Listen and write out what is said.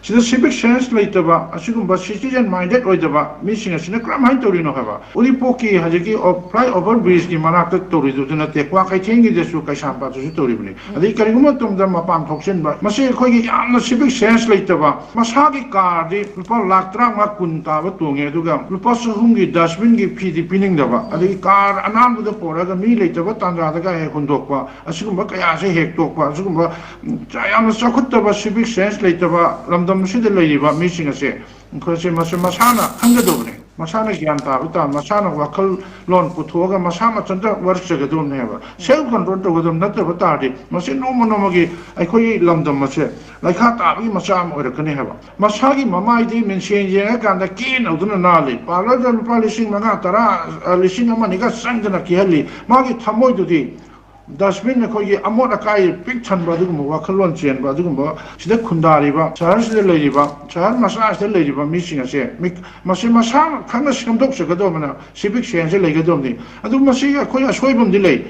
sida civic sense leitaba asigumba citizen minded oidaba missing asina kramhain torino haba uri poki hajiki flyover bridge ki manakta toridu tuna tekwa kai thengi desu kai sampa su toribni adi kariguma tumda mapam thoksen ba mase khoi gi yamna civic sense leitaba masagi car di lupa laktra ma kunta ba tunge duga lupa suhungi dustbin gi phidi pining daba adi car anam du poraga mi leitaba tanga daga he kundokpa asigumba kaya se hek tokpa asigumba yamna sakhutta civic sense leitaba lamdam sida leiriba missing ase khose masana hangadobne masana gyan ta uta masana wakal lon puthoga masama chanda warcha gadum neba self control to gadum natta batadi mase no gi aikhoi lamdam mase laikha ta bi masam orakane haba masagi mamai di mention je kanda kin uduna nali pala jan palising manga tara lising amani ga sangna ki hali magi thamoi dudi dustbin na khoi amot akai pik chan ba dugum wakhalon chen ba dugum sida khundari ba char sida leiri ba char masa sida leiri ba missing ase masi masa khanga sikam dok se gadom na civic sense le gadom ni adu masi khoi asoi bum dilei